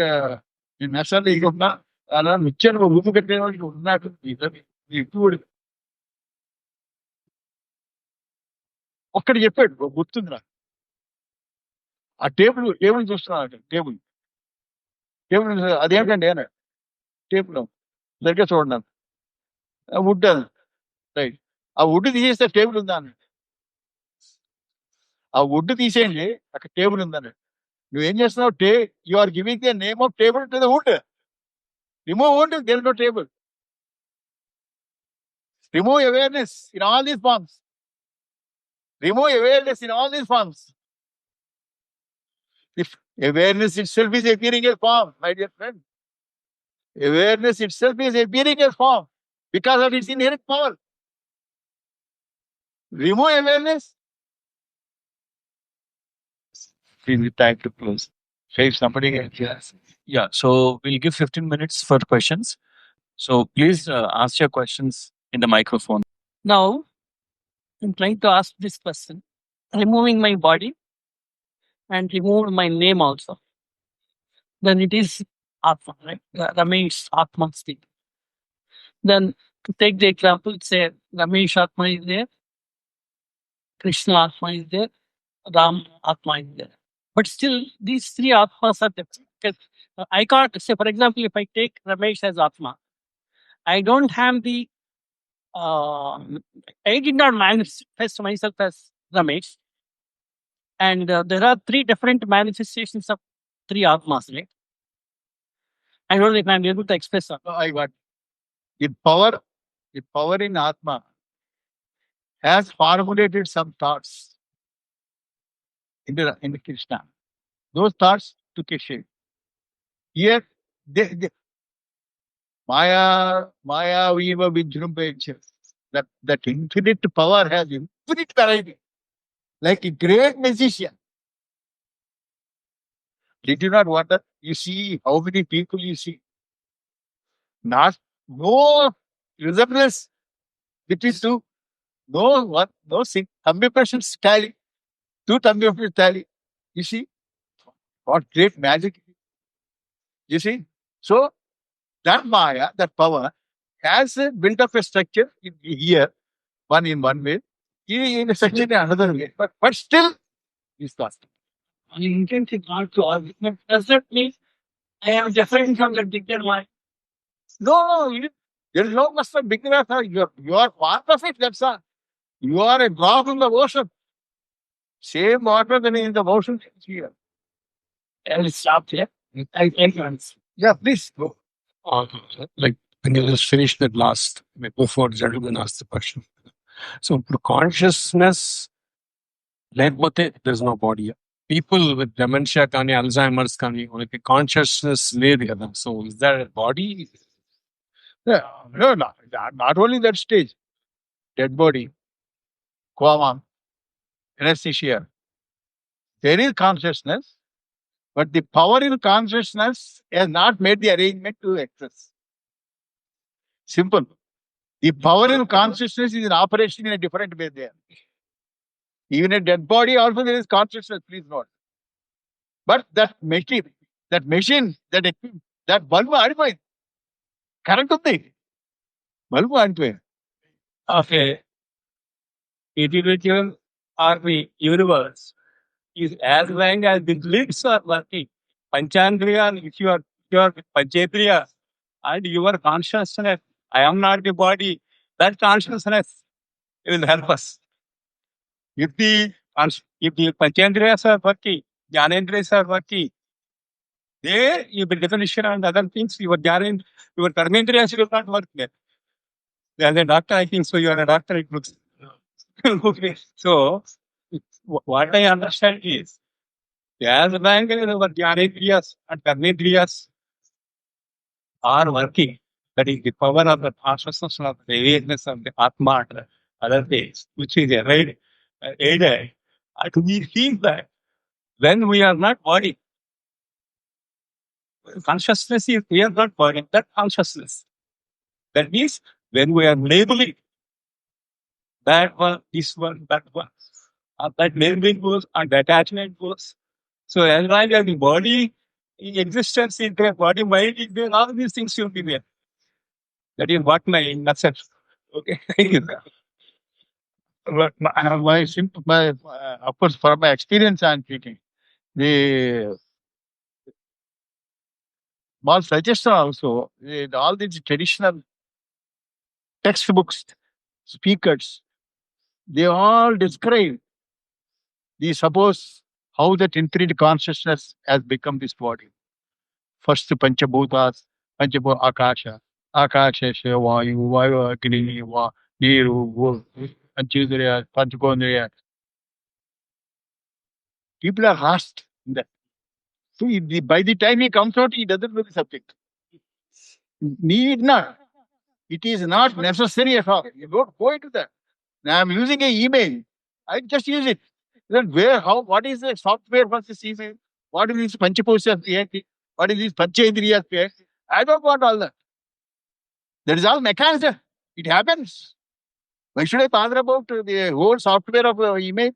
నేను message ఇవ్వకుండా అలా నిత్యాన్ని ఊపు కట్టేవాడికి ఉన్నాడు ఎక్కువ ఒక్కటి చెప్పాడు గుర్తుంది నాకు ఆ టేబుల్ చూస్తున్నాడు టేబుల్ అదేంటండి అన్నాడు టేబుల్ దగ్గర చూడండి వుడ్ అది రైట్ ఆ వుడ్ తీసేస్తే టేబుల్ ఉందా అన్నాడు ఆ వుడ్ తీసేయండి అక్కడ టేబుల్ ఉందన్నాడు నువ్వేం చేస్తున్నావు you are giving the name of table to the wood remove wood there is no table remove awareness in all these forms remove awareness in all these forms. If awareness itself is appearing as form, my dear friend, awareness itself is appearing as form because of its inherent power. Remove awareness. Please be time to close. Say if somebody can. Yes. Yeah. So we'll give 15 minutes for questions. So please ask your questions in the microphone. Now, I'm trying to ask this question, removing my body and remove my name also. Then it is Atma, right? Ramesh Atma state. Then to take the example, say Ramesh Atma is there, Krishna Atma is there, Ram Atma is there. But still, these three Atmas are different. Because, I can't say, for example, if I take Ramesh as Atma, I don't have the I did not manifest myself as Ramesh. And there are three different manifestations of three Atmas, right? I don't know if I'm able to express that. No, I got it. The power in Atma has formulated some thoughts in the Krishna. Those thoughts took a shape. Here, Maya Viva Vijrumbha. That infinite power has infinite variety. Like a great magician. Did you not wonder? You see how many people you see. No resemblance between two. No thumb impressions tally. Two thumb impressions tally. You see? What great magic. You see? So, that Maya, that power, has built up a structure here, one in one way, in a structure in another way. But still, is possible. I intend not to argue. Does that mean I am different from the bigger mind? No, there is no question of bigness. You are part of it, that's all. You are a drop in the ocean. Same water than in the ocean is here. I will stop here. I thank you. Yeah, please go. Like when you just finished that last before the gentleman asked the question. So consciousness లేకపోతే there's no body. People with dementia కానీ Alzheimer's కానీ వాళ్ళకి consciousness లేదు కదా. So is that a body? Yeah, no, not only that stage. Dead body, coma, anesthesia. There is consciousness, But the power in consciousness has not made the arrangement to access. Simple. The power in consciousness is in operation in a different way there. Even a dead body also there is consciousness, please note. But that machine, that bulb ఆడిపోయింది. Current ఉంది. Bulb ఆడిపోయింది. Okay. Individual or the universe is as long as the lips are working. Panchandriya, if you are Panchandriya and your consciousness, I am not the body, that consciousness will help us. If the Panchandriyas are working, Jnanendriyas are working, there your definition and other things, your Karmendriyas will not work there. As a doctor, I think so. You are a doctor, it looks. Okay. So, what I understand is, as long as our Jnanendriyas and Karmendriyas are working, that is the power of the consciousness of the awareness of the Atma and other things, which is aided. And we feel that when we are not body, consciousness is we are not body, that consciousness. That means when we are labeling that one, this one, that one, that labeling goes and the attachment goes. So as long as the body in existence is there, body mind is there, all these things will be there. That is what my nutshell. Okay, thank you, sir. Of course, from my experience, I am speaking. The small suggestion also, all these traditional textbooks, speakers, they all describe suppose how that infinite consciousness has become this body. First, Panchabhutas, Akasha, Akasha, Vayu, Vayu, Agni, Neeru, Panchudriya, Panchakondriya. People are lost in that. So by the time he comes out, he doesn't know the subject. Need not. It is not necessary at all. You don't go into that. Now I'm using an email. I just use it. Then what is the software for this email? What is this Panchaposha? What is this Panchendriya? I don't want all that. That is all mechanism. It happens. Why should I bother about the whole software of email?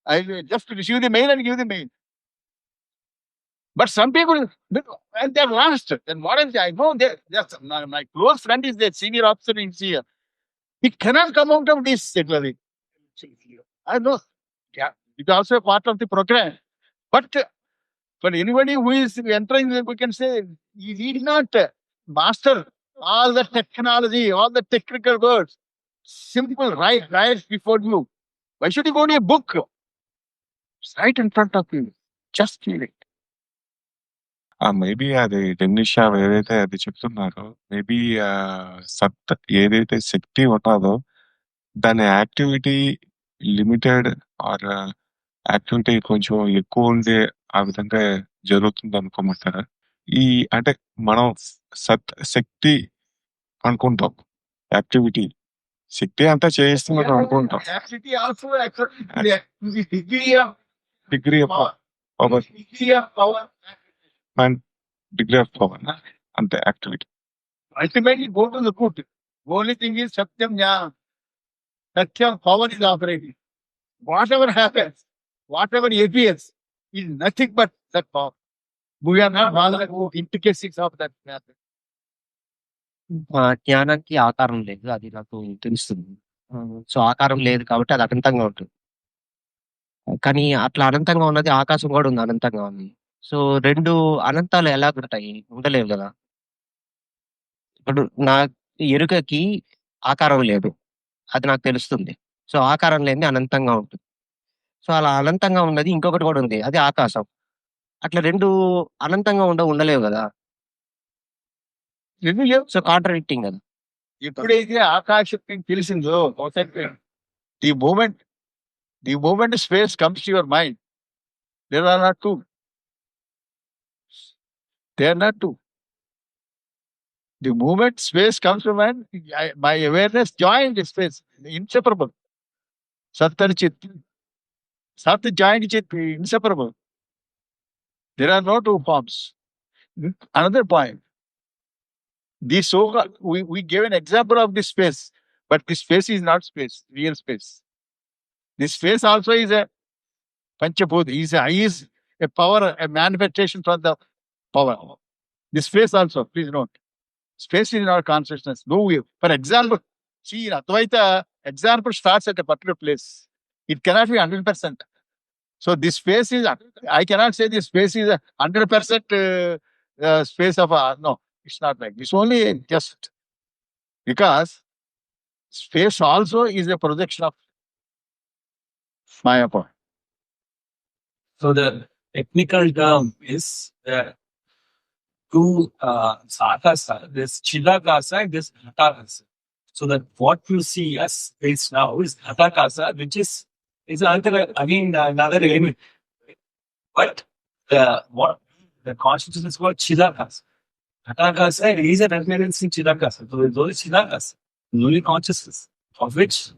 I will just receive the mail and give the mail. But some people, and they're lost. Then what else? I know my close friend is the senior officer in here. He cannot come out of this secretary. I know. Yeah, it's also a part of the program. But for anybody who is entering, we can say, you need not master all the technology, all the technical words. Simple, right before you. Why should you go to a book? It's right in front of you. Just feel it. Maybe అది డెమినిషా ఏదైతే అది చెప్తున్నారో maybe సత్ ఏదైతే శక్తి ఉన్నదో దాని activity limited are activity కొంచెం ఎక్కువ ఉండే ఆ విధంగా జరుగుతుంది అనుకోమంటారా? అంటే మనం సత్ శక్తి అనుకుంటాం, యాక్టివిటీ శక్తి అంతా చేయిస్తున్నట్టు అనుకుంటాం. Activity also degree of power power. And degree of power అంతే activity. Ultimately, go to the root. Only thing is Satyam Jnana. Satyam power is operating. Whatever happens, whatever appears, is nothing but that power. We are not bothered about intricacies of that matter. జ్ఞానానికి ఆకారం లేదు, అది నాకు తెలుస్తుంది. So ఆకారం లేదు కాబట్టి అది అనంతంగా ఉంటుంది. కానీ అట్లా అనంతంగా ఉన్నది ఆకాశం కూడా ఉంది, అనంతంగా ఉంది. సో 2 అనంతాలు ఎలాగుంటాయి? ఉండలేవు కదా. ఇప్పుడు నా ఎరుకకి ఆకారం లేదు, అది నాకు తెలుస్తుంది. సో ఆకారం లేనిది అనంతంగా ఉంటుంది. సో అలా అనంతంగా ఉన్నది ఇంకొకటి కూడా ఉంది, అది ఆకాశం. అట్లా 2 అనంతంగా ఉండలేవు కదా. సో కాంట్రాడిక్టింగ్ కదా. ఎప్పుడైతే ఆకాశం తెలిసిందో the moment space comes to your mind, there are not two. They are not two. The moment space comes to mind, my awareness joined the space, inseparable. Sat and Chit. Sat joined Chit, inseparable. There are no two forms. Another point. This we gave an example of this space, but this space is not space, real space. This space also is a Panchabhut, is a power, a manifestation from the power. This space also, please note. Space is not consciousness. No way. For example, see in Advaita, example starts at a particular place. It cannot be 100%. So this space is, I cannot say this space is a 100% space of no, it's not like this. Only just because space also is a projection of Maya point. So the technical term is two akasa, this chidakasa and this ghatakasa. So that what you see as space now is ghatakasa, which is another element. But the consciousness is called chidakasa. Ghatakasa is an appearance in chidakasa. So it's only chidakasa, only consciousness, of which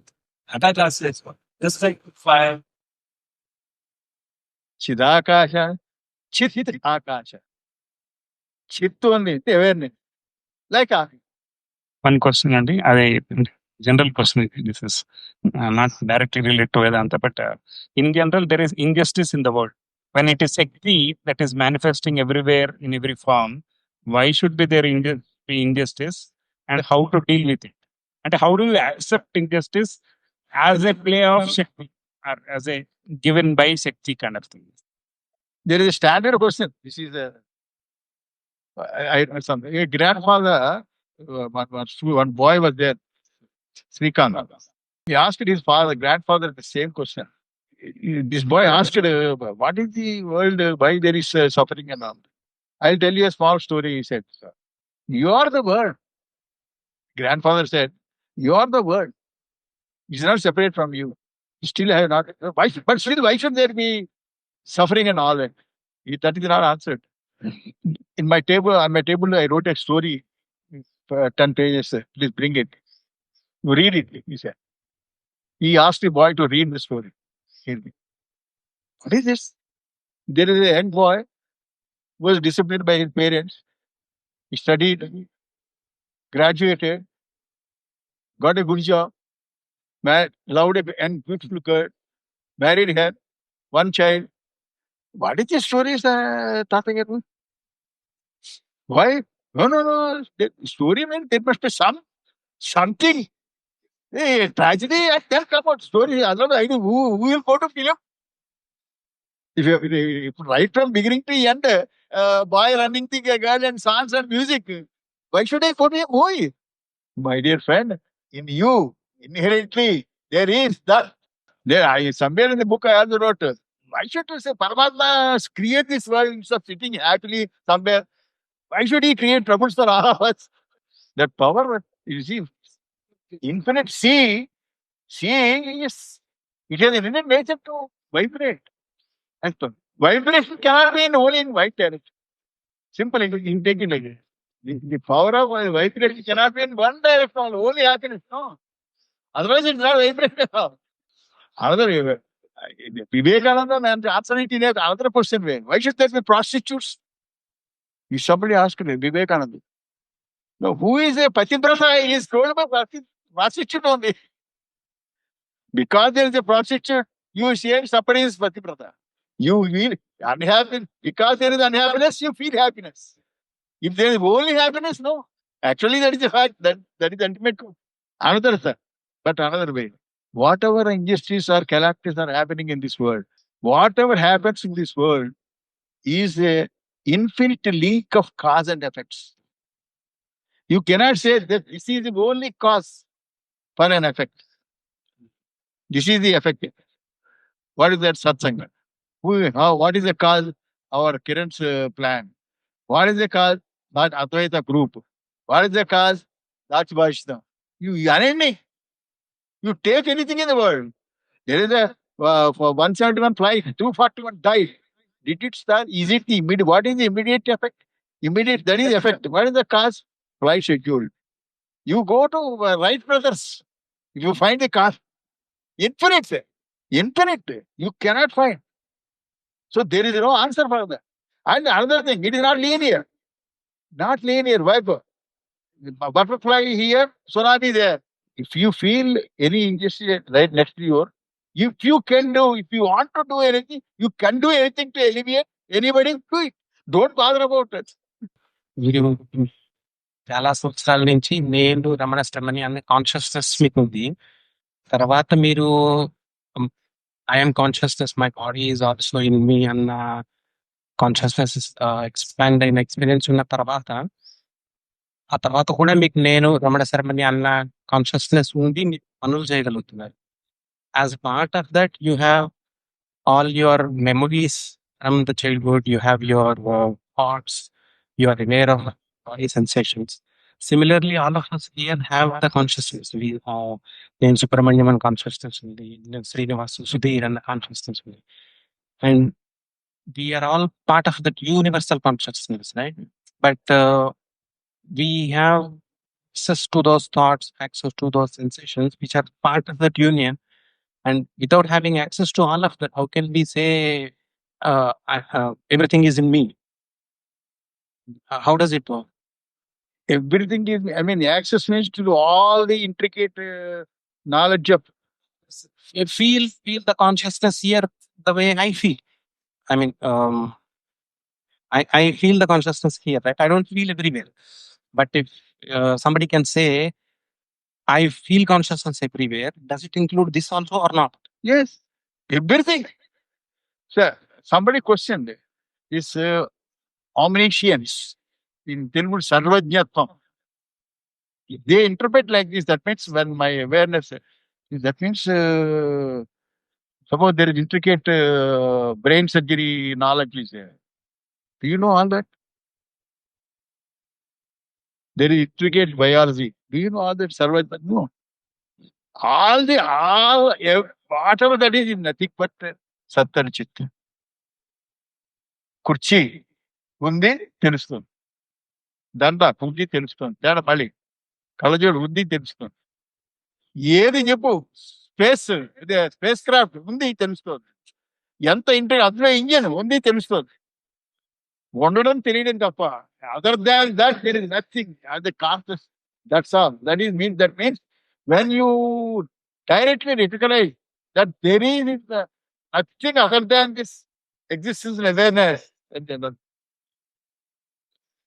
ghatakasa is one. Just like fire. Chidakasha, Chit Akasha. Chit only, awareness. Like One question, Andy. General question. This is not directly related to Vedanta, but in general, there is injustice in the world. When it is Shakti that is manifesting everywhere in every form, why should there be injustice, and how to deal with it? And how do you accept injustice as a play of Shakti or as a given by Shakti kind of thing? there is a standard question. This is something. A grandfather, one boy was there, Srikant. He asked his grandfather the same question. This boy asked, what is the world, why there is suffering and all. I'll tell you a small story, he said. You are the world. Grandfather said, you are the world. It's not separate from you. You still have not, but still, why should there be suffering and all that? That is not answered. On my table, I wrote a story, 10 pages. Please bring it. You read it, he said. He asked the boy to read the story. Hear me. What is this? There is a young boy who was disciplined by his parents. He studied, graduated, got a good job, loved a and beautiful girl, married her, one child. What is the story is talking about? Why? No. The story means there must be something. Hey, tragedy, I tell come out story. Otherwise, who will go to film? If right from beginning to end, boy running the girl and songs and music, why should I go to a movie? My dear friend, in you, inherently, there is that. Somewhere in the book I also wrote, why should you say Parabrahmam create this world instead of sitting happily somewhere? Why should he create troubles for all of us? That power, you see, infinite seeing is, it has an innate nature to vibrate. And so, vibration cannot be only in white direction. Simple, you take it like this. The power of vibration cannot be in one direction, only happiness. No. Otherwise, it's not vibration at all. Another Vivekananda man answer it in another question way. Why should there be prostitutes? If somebody asked me, Vivekananda. No, who is a pativrata? He is told about prostitute only. Because there is a prostitute, you say somebody is pativrata. You feel unhappy. Because there is unhappiness, you feel happiness. If there is only happiness, no. Actually, that is the fact. That is the ultimate truth. Another way. Whatever injustice or calamities are happening in this world, whatever happens in this world is a infinite link of cause and effects. You cannot say that this is the only cause for an effect. This is the effect. What is that satsanga? What is the cause? Our Kiran's plan. What is the cause? That Advaita group. What is the cause? That's Vaishnava. You take anything in the world. There is a for 171 flight, 241 died. Did it start? Is it the immediate? What is the immediate effect? Immediate, that is effect. What is the cause? Flight schedule. You go to Wright Brothers. If you find the cause, infinite. You cannot find. So there is no answer for that. And another thing, it is not linear. Not linear. Why? Butterfly here, tsunami there. If you feel any injustice right next to you, if you want to do anything, you can do anything to alleviate anybody, do it. Don't bother about it. మీరు చాలా సంవత్సరాల నుంచి నేను రమణ శర్మని అనే consciousness మీకు ఉంది. తర్వాత మీరు I'm consciousness, my body is also in me అన్న కాన్షియస్నెస్ ఎక్స్పాండ్ అయిన ఎక్స్పీరియన్స్ ఉన్న తర్వాత, ఆ తర్వాత కూడా మీకు నేను రమణ శర్మని అన్న కాన్షియస్నెస్ ఉండి మీరు పనులు చేయగలుగుతున్నారు. As part of that you have all your memories from the childhood, you have your thoughts, you are aware of body sensations. Similarly, all of us here have the consciousness. We have Nen Subramanyam and consciousness, Srinivasu, Sudhir and the consciousness. And we are all part of that universal consciousness, right? But we have access to those thoughts, access to those sensations, which are part of that union. And without having access to all of that, how can we say everything is in me? How does it work? Everything is, access means to all the intricate knowledge of. Feel the consciousness here the way I feel. I feel the consciousness here, right? I don't feel everywhere. But if somebody can say, I feel consciousness everywhere, does it include this also or not? Yes, everything. Sir, somebody questioned this omniscience in Telugu, sarvajñatvam. They interpret like this. That means when my awareness, that means suppose there is intricate brain surgery knowledge is there. Do you know all that? There is intricate biology. Do you know all that? No. Whatever that is nothing but Sattar Chitta. Kurchi ఉంది తెలుస్తుంది, దండ కుంచి తెలుస్తుంది, తేడ మళ్ళీ కళ్ళజోడు ఉంది తెలుస్తుంది. ఏది చెప్పు, స్పేస్ క్రాఫ్ట్ ఉంది తెలుస్తుంది. ఎంత అందులో ఇంజన్ ఉంది తెలుస్తుంది. ఉండడం తెలియడం తప్ప, other than that there is nothing. అది conscious, that's all. That means when you directly recognize that there is nothing other than this existence and awareness.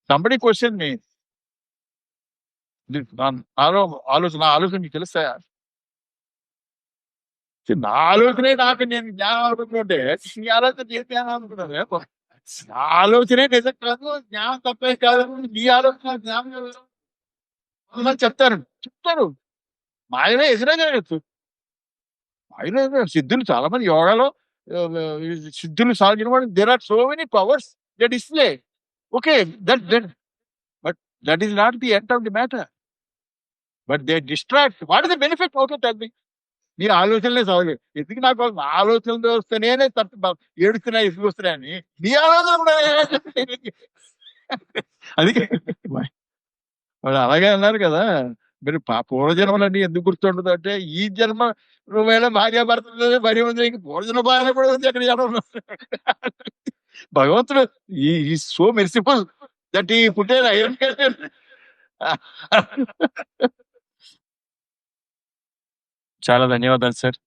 Somebody questioned me. ఆలోచన మీకు తెలుసా? నా ఆలోచనే నాకు నేను జ్ఞానం అనుకుంటుంటే నీ ఆలోచన చేస్తే అనుకున్నాను. నా ఆలోచనే నిజం కాదు, జ్ఞానం తప్పే కాదు. నీ ఆలోచన జ్ఞానం చెప్తారు. మాయనే ఎదురగచ్చు. మాయనే సిద్ధులు చాలా మంది యోగాలో సిద్ధులు సాధించిన వాడు, there are so many powers they display. Okay, but that is not the end of the matter. But they distract. What is the benefit? Okay, tell me. నీ ఆలోచనలే చదవలేదు. ఎందుకు నాకు ఆలోచనలు వస్తే నేనే ఏడుస్తున్నా, ఇసుకు వస్తున్నాయని నీ ఆలోచన అది వాడు అలాగే అన్నారు కదా. మీరు పూర్వజన్మలన్నీ ఎందుకు గుర్తుండదు అంటే, ఈ జన్మ నువ్వేళ భార్యాభర్త మరి ఉంది, పూర్వజన్మ భార్య కూడా ఉంది అక్కడ జనం. భగవంతుడు ఈ సో మెర్సిఫుల్ దట్ ఈ పుట్టేది ఐరన్. చాలా ధన్యవాదాలు సార్.